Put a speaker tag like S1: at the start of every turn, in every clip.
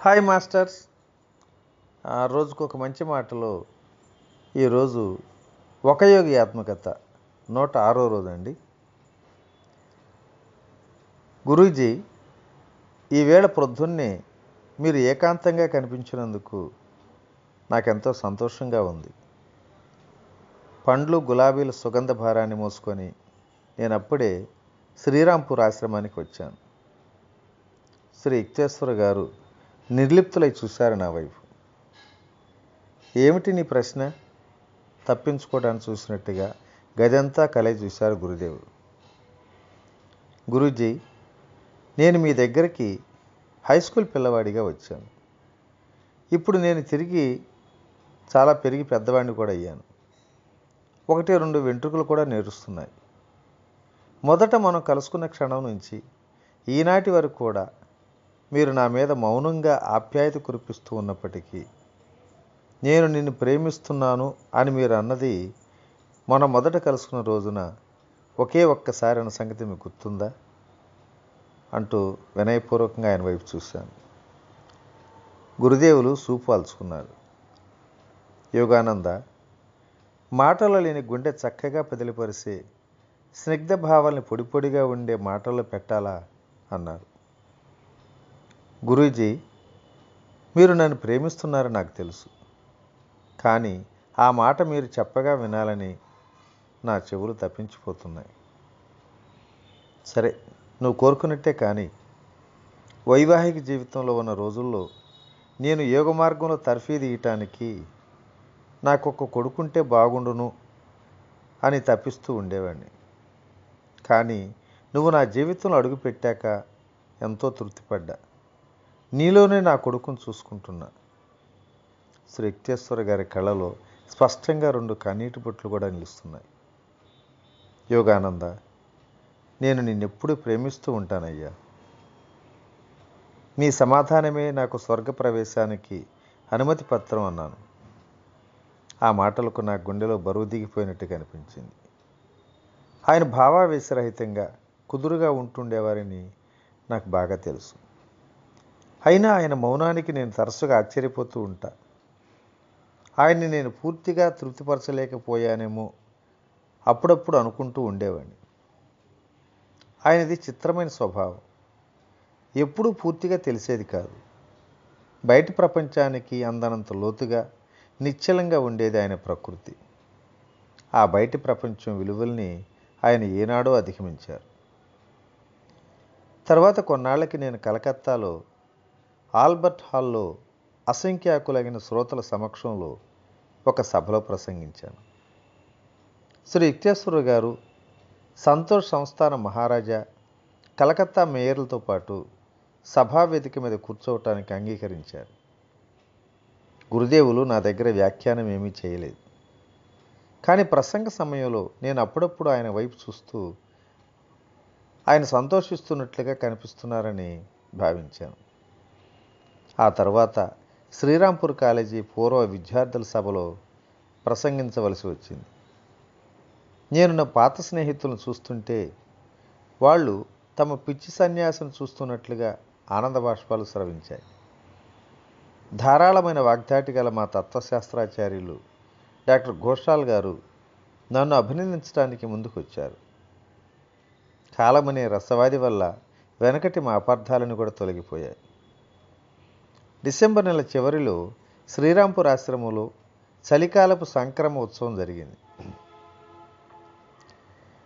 S1: Hi masters. రోజుకు ఒక మంచి మాటలో ఈరోజు ఒక యోగి ఆత్మకథ 106వ రోజు అండి. గురూజీ, ఈవేళ ప్రొద్దున్నే మీరు ఏకాంతంగా కనిపించినందుకు నాకెంతో సంతోషంగా ఉంది. పండ్లు గులాబీల సుగంధ భారాన్ని మోసుకొని నేను అప్పుడే శ్రీరాంపూర్ ఆశ్రమానికి వచ్చాను. శ్రీ యుక్తేశ్వర గారు నిర్లిప్తులై చూశారు నా వైపు. ఏమిటి నీ ప్రశ్న? తప్పించుకోవడానికి చూసినట్టుగా గదంతా కలయి చూశారు గురుదేవుడు. గురూజీ, నేను మీ దగ్గరికి హై స్కూల్ పిల్లవాడిగా వచ్చాను. ఇప్పుడు నేను తిరిగి చాలా పెరిగి పెద్దవాడిని కూడా అయ్యాను. 1-2 వెంట్రుకలు కూడా నేరుస్తున్నాయి. మొదట మనం కలుసుకున్న క్షణం నుంచి ఈనాటి వరకు కూడా మీరు నా మీద మౌనంగా ఆప్యాయత కురిపిస్తూ ఉన్నప్పటికీ నేను నిన్ను ప్రేమిస్తున్నాను అని మీరు అన్నది మనం మొదట కలుసుకున్న రోజున ఒకే ఒక్కసారి అన్న సంగతి మీకు గుర్తుందా అంటూ వినయపూర్వకంగా ఆయన వైపు చూశాను. గురుదేవులు సూపాల్చుకున్నారు. యోగానంద, మాటల్లో లేని గుండె చక్కగా పదిలిపరిసే స్నిగ్ధ భావాల్ని పొడి పొడిగా ఉండే మాటల్లో పెట్టాలా అన్నారు. గురూజీ, మీరు నన్ను ప్రేమిస్తున్నారని నాకు తెలుసు. కానీ ఆ మాట మీరు చెప్పగా వినాలని నా చెవులు తప్పించిపోతున్నాయి. సరే, నువ్వు కోరుకున్నట్టే. కానీ వైవాహిక జీవితంలో ఉన్న రోజుల్లో నేను యోగ మార్గంలో తర్ఫీదు ఇయటానికి నాకొక కొడుకుంటే బాగుండును అని తప్పిస్తూ ఉండేవాడిని. కానీ నువ్వు నా జీవితంలో అడుగుపెట్టాక ఎంతో తృప్తిపడ్డా. నీలోనే నా కొడుకును చూసుకుంటున్నా. శ్రీ యుక్తేశ్వర గారి కళ్ళలో స్పష్టంగా 2 కన్నీటి బొట్లు కూడా నిలుస్తున్నాయి. యోగానంద, నేను నిన్నెప్పుడు ప్రేమిస్తూ ఉంటానయ్యా. నీ సమాధానమే నాకు స్వర్గ ప్రవేశానికి అనుమతి పత్రం అన్నాను. ఆ మాటలకు నా గుండెలో బరువు దిగిపోయినట్టుగా అనిపించింది. ఆయన భావావేశరహితంగా కుదురుగా ఉంటుండేవారని నాకు బాగా తెలుసు. అయినా ఆయన మౌనానికి నేను తరచుగా ఆశ్చర్యపోతూ ఉంటా. ఆయన్ని నేను పూర్తిగా తృప్తిపరచలేకపోయానేమో అప్పుడప్పుడు అనుకుంటూ ఉండేవాడిని. ఆయనది చిత్రమైన స్వభావం. ఎప్పుడూ పూర్తిగా తెలిసేది కాదు. బయటి ప్రపంచానికి అందనంత లోతుగా నిశ్చలంగా ఉండేది ఆయన ప్రకృతి. ఆ బయటి ప్రపంచం విలువల్ని ఆయన ఏనాడో అధిగమించారు. తర్వాత కొన్నాళ్ళకి నేను కలకత్తాలో ఆల్బర్ట్ హాల్లో అసంఖ్యాకులైన శ్రోతల సమక్షంలో ఒక సభలో ప్రసంగించాను. శ్రీ యుక్తేశ్వర గారు, సంతోష్ సంస్థాన మహారాజా, కలకత్తా మేయర్లతో పాటు సభావేదిక మీద కూర్చోవటానికి అంగీకరించారు. గురుదేవులు నా దగ్గర వ్యాఖ్యానం ఏమీ చేయలేదు. కానీ ప్రసంగ సమయంలో నేను అప్పుడప్పుడు ఆయన వైపు చూస్తూ ఆయన సంతోషిస్తున్నట్లుగా కనిపిస్తున్నారని భావించాను. ఆ తర్వాత శ్రీరాంపూర్ కాలేజీ పూర్వ విద్యార్థుల సభలో ప్రసంగించవలసి వచ్చింది. నేను నా పాత స్నేహితులను చూస్తుంటే వాళ్ళు తమ పిచ్చి సన్యాసిని చూస్తున్నట్లుగా ఆనంద బాష్పాలు స్రవించాయి. ధారాళమైన వాగ్దాటి గల మా తత్వశాస్త్రాచార్యులు డాక్టర్ ఘోషాల్ గారు నన్ను అభినందించడానికి ముందుకు వచ్చారు. కాలమనే రసవాది వల్ల వెనకటి మా అపార్థాలను కూడా తొలగిపోయాయి. డిసెంబర్ నెల చివరిలో శ్రీరాంపూర్ ఆశ్రమంలో చలికాలపు సంక్రమ ఉత్సవం జరిగింది.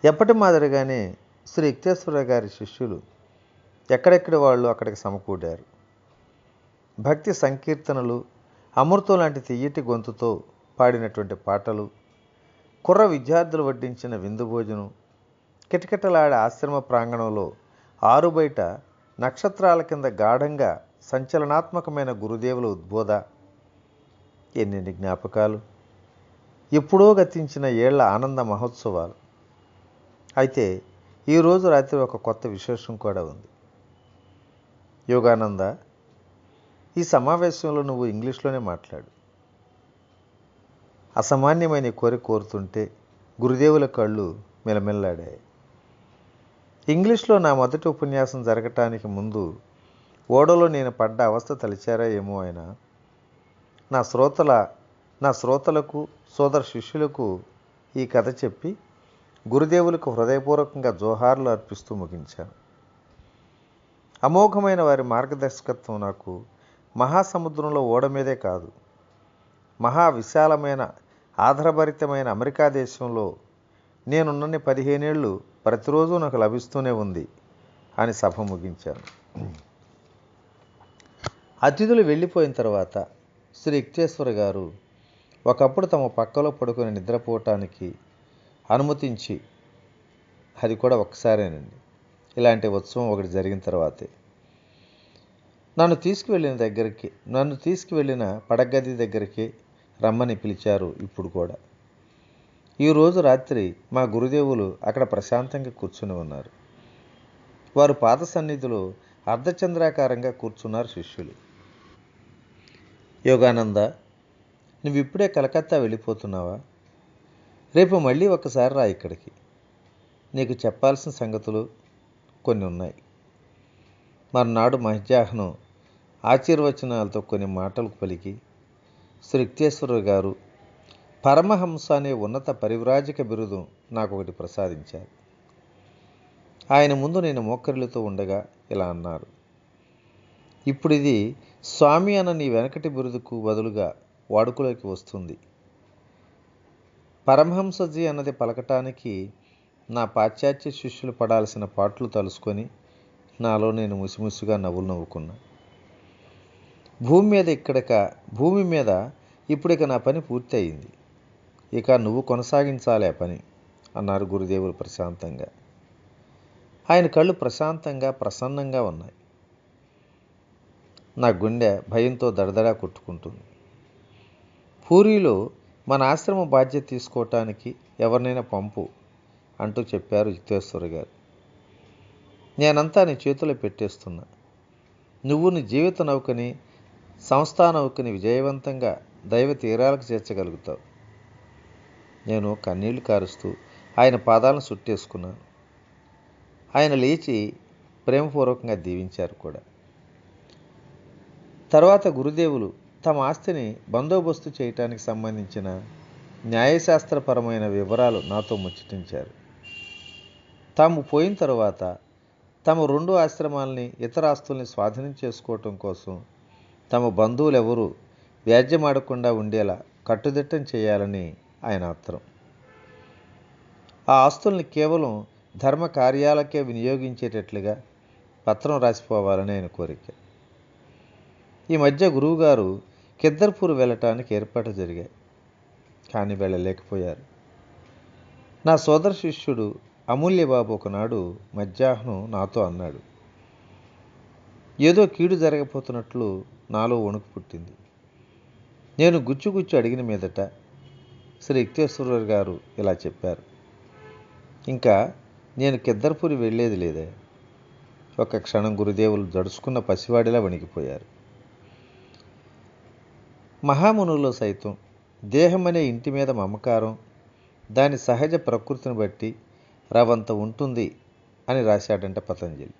S1: ఎప్పటి మాదిరిగానే శ్రీ యుక్తేశ్వర గారి శిష్యులు ఎక్కడెక్కడి వాళ్ళు అక్కడికి సమకూడారు. భక్తి సంకీర్తనలు, అమృతం లాంటి తియ్యటి గొంతుతో పాడినటువంటి పాటలు, కుర్ర విద్యార్థులు వడ్డించిన విందు భోజనం, కిటకిటలాడే ఆశ్రమ ప్రాంగణంలో ఆరుబయట నక్షత్రాల కింద గాఢంగా సంచలనాత్మకమైన గురుదేవుల ఉద్బోధ, ఎన్నెన్ని జ్ఞాపకాలు! ఎప్పుడో గతించిన ఏళ్ల ఆనంద మహోత్సవాలు. అయితే ఈరోజు రాత్రి ఒక కొత్త విశేషం కూడా ఉంది. యోగానంద, ఈ సమావేశంలో నువ్వు ఇంగ్లీష్లోనే మాట్లాడు. అసామాన్యమైన కోరిక కోరుతుంటే గురుదేవుల కళ్ళు మెలమెల్లాడాయి. ఇంగ్లీష్లో నా మొదటి ఉపన్యాసం జరగటానికి ముందు ఓడలో నేను పడ్డ అవస్థ తలిచారా ఏమో ఆయన. నా శ్రోతలకు సోదర శిష్యులకు ఈ కథ చెప్పి గురుదేవులకు హృదయపూర్వకంగా జోహార్లు అర్పిస్తూ ముగించాను. అమోఘమైన వారి మార్గదర్శకత్వం నాకు మహాసముద్రంలో ఓడ మీదే కాదు, మహా విశాలమైన ఆధారభరితమైన అమెరికా దేశంలో నేనున్నన్ని 15 ఏళ్ళు ప్రతిరోజు నాకు లభిస్తూనే ఉంది అని సభ ముగించాను. అతిథులు వెళ్ళిపోయిన తర్వాత శ్రీ యుక్తేశ్వర గారు ఒకప్పుడు తమ పక్కలో పడుకొని నిద్రపోవటానికి అనుమతించి, అది కూడా ఒక్కసారేనండి, ఇలాంటి ఉత్సవం ఒకటి జరిగిన తర్వాతే, నన్ను తీసుకువెళ్ళిన పడగది దగ్గరికి రమ్మని పిలిచారు. ఇప్పుడు కూడా ఈరోజు రాత్రి మా గురుదేవులు అక్కడ ప్రశాంతంగా కూర్చుని ఉన్నారు. వారు పాద సన్నిధిలో అర్ధచంద్రాకారంగా కూర్చున్నారు శిష్యులు. యోగానంద, నువ్వు ఇప్పుడే కలకత్తా వెళ్ళిపోతున్నావా? రేపు మళ్ళీ ఒక్కసారి రా ఇక్కడికి. నీకు చెప్పాల్సిన సంగతులు కొన్ని ఉన్నాయి. మర్నాడు మధ్యాహ్నం ఆశీర్వచనాలతో కొన్ని మాటలు పలికి శ్రీ యుక్తేశ్వర గారు పరమహంస అనే ఉన్నత పరివ్రాజక బిరుదు నాకు ఒకటి ప్రసాదించారు. ఆయన ముందు నేను మోకరిల్లుతూ ఉండగా ఇలా అన్నారు: ఇప్పుడు ఇది స్వామి అన్న నీ వెనకటి బిరుదుకు బదులుగా వాడుకలోకి వస్తుంది. పరమహంసజీ అన్నది పలకటానికి నా పాశ్చాత్య శిష్యులు పడాల్సిన పాటలు తలుసుకొని నాలో నేను ముసిముసిగా నవ్వులు నవ్వుకున్నా. భూమి మీద ఇప్పుడిక నా పని పూర్తి అయింది. ఇక నువ్వు కొనసాగించాలి ఆ పని అన్నారు గురుదేవులు ప్రశాంతంగా. ఆయన కళ్ళు ప్రశాంతంగా ప్రసన్నంగా ఉన్నాయి. నా గుండె భయంతో దడదడా కొట్టుకుంటుంది. పూరీలో మన ఆశ్రమ బాధ్యత తీసుకోవటానికి ఎవరినైనా పంపు అంటూ చెప్పారు యుక్తేశ్వర గారు. నేనంతా నీ చేతిలో పెట్టేస్తున్నా. నువ్వు నీ జీవిత నౌకని, సంస్థా నౌకని విజయవంతంగా దైవ తీరాలకు చేర్చగలుగుతావు. నేను కన్నీళ్లు కారుస్తూ ఆయన పాదాలను చుట్టేసుకున్నాను. ఆయన లేచి ప్రేమపూర్వకంగా దీవించారు కూడా. తర్వాత గురుదేవులు తమ ఆస్తిని బందోబస్తు చేయటానికి సంబంధించిన న్యాయశాస్త్రపరమైన వివరాలు నాతో ముచ్చటించారు. తాము పోయిన తర్వాత తమ 2 ఆశ్రమాలని, ఇతర ఆస్తుల్ని స్వాధీనం చేసుకోవటం కోసం తమ బంధువులు ఎవరూ వ్యాజ్యమాడకుండా ఉండేలా కట్టుదిట్టం చేయాలని ఆయన ఆత్రం. ఆ ఆస్తుల్ని కేవలం ధర్మ కార్యాలకే వినియోగించేటట్లుగా పత్రం రాసిపోవాలని ఆయన కోరిక. ఈ మధ్య గురువుగారు కిద్దర్పూర్ వెళ్ళటానికి ఏర్పాట్లు జరిగాయి, కానీ వెళ్ళలేకపోయారు. నా సోదర శిష్యుడు అమూల్యబాబు ఒకనాడు మధ్యాహ్నం నాతో అన్నాడు. ఏదో కీడు జరగబోతున్నట్లు నాలో వణుకు పుట్టింది. నేను గుచ్చుగుచ్చు అడిగిన మీదట శ్రీ యుక్తేశ్వర గారు ఇలా చెప్పారు: ఇంకా నేను కిద్దర్పూరి వెళ్ళేది లేదే. ఒక క్షణం గురుదేవులు జడుచుకున్న పసివాడిలా వణికిపోయారు. మహామునుల్లో సైతం దేహం అనే ఇంటి మీద మమకారం దాని సహజ ప్రకృతిని బట్టి రవంత ఉంటుంది అని రాశాడంట పతంజలి.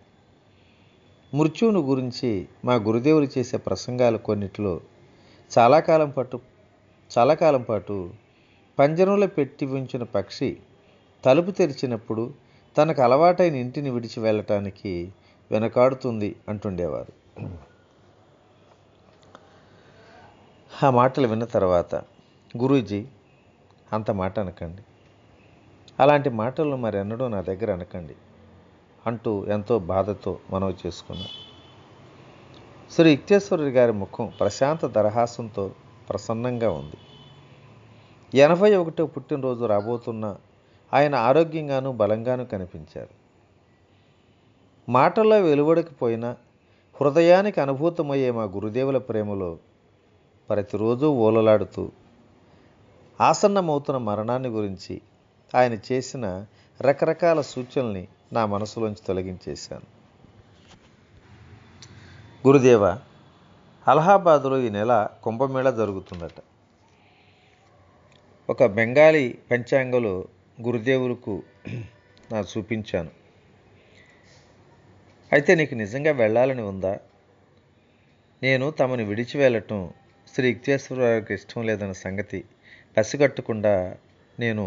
S1: మృత్యువును గురించి మా గురుదేవులు చేసే ప్రసంగాలు కొన్నిటిలో చాలా కాలం పాటు పంజరంలో పెట్టి ఉంచిన పక్షి తలుపు తెరిచినప్పుడు తనకు అలవాటైన ఇంటిని విడిచి వెళ్ళటానికి వెనకాడుతుంది అంటుండేవారు. ఆ మాటలు విన్న తర్వాత, గురూజీ, అంత మాట అనకండి, అలాంటి మాటలను మరెన్నడూ నా దగ్గర అనకండి అంటూ ఎంతో బాధతో మనవి చేసుకున్నాను. శ్రీ యుక్తేశ్వర గారి ముఖం ప్రశాంత దరహాసంతో ప్రసన్నంగా ఉంది. 81వ పుట్టినరోజు రాబోతున్న ఆయన ఆరోగ్యంగానూ బలంగానూ కనిపించారు. మాటల్లో వెలువడకపోయినా హృదయానికి అనుభూతమయ్యే మా గురుదేవుల ప్రేమలో ప్రతిరోజు ఓలలాడుతూ ఆసన్నమవుతున్న మరణాన్ని గురించి ఆయన చేసిన రకరకాల సూచనల్ని నా మనసులోంచి తొలగించేశాను. గురుదేవ, అలహాబాదులో ఈ నెల కుంభమేళ జరుగుతుందట. ఒక బెంగాలీ పంచాంగంలో గురుదేవులకు చూపించాను. అయితే నీకు నిజంగా వెళ్ళాలని ఉందా నేను తమను విడిచి వెళ్ళటం శ్రీ యుక్తేశ్వరరావుకి ఇష్టం లేదన్న సంగతి పసిగట్టకుండా నేను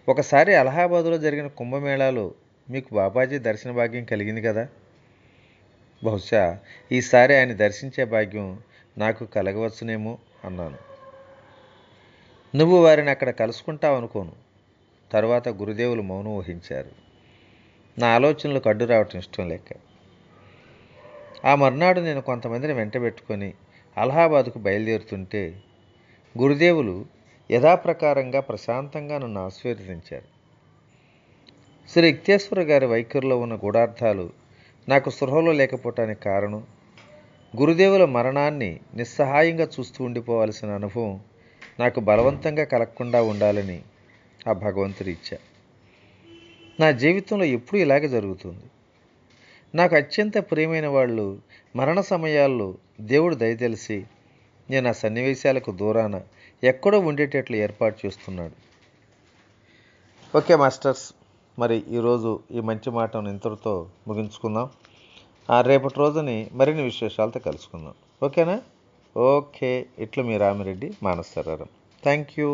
S1: ఒకసారి అలహాబాదులో జరిగిన కుంభమేళాలో మీకు బాబాజీ దర్శన భాగ్యం కలిగింది కదా, బహుశా ఈసారి ఆయన దర్శించే భాగ్యం నాకు కలగవచ్చునేమో అన్నాను. నువ్వు వారిని అక్కడ కలుసుకుంటావు అనుకోను. తరువాత గురుదేవులు మౌనం వహించారు. నా ఆలోచనలకు అడ్డు రావటం ఇష్టం లేక. ఆ మర్నాడు నేను కొంతమందిని వెంటబెట్టుకొని అలహాబాదుకు బయలుదేరుతుంటే గురుదేవులు యథాప్రకారంగా ప్రశాంతంగా నన్ను ఆశీర్వదించారు. శ్రీ యుక్తేశ్వర గారి వైఖరిలో ఉన్న గూఢార్థాలు నాకు స్పృహలో లేకపోవటానికి కారణం గురుదేవుల మరణాన్ని నిస్సహాయంగా చూస్తూ ఉండిపోవాల్సిన అనుభవం నాకు బలవంతంగా కలగకుండా ఉండాలని ఆ భగవంతుడి ఇచ్చ. నా జీవితంలో ఎప్పుడూ ఇలాగే జరుగుతుంది. నాకు అత్యంత ప్రియమైన వాళ్ళు మరణ సమయాల్లో దేవుడు దయతెలిసి నేను ఆ సన్నివేశాలకు దూరాన ఎక్కడో ఉండేటట్లు ఏర్పాటు చేస్తున్నాడు. ఓకే మాస్టర్స్, మరి ఈరోజు ఈ మంచి మాటను ఇంతటితో ముగించుకుందాం. రేపటి రోజుని మరిన్ని విశేషాలతో కలుసుకుందాం. ఓకేనా? ఓకే. ఇట్లు మీ రామిరెడ్డి మానస సరారం. Thank you.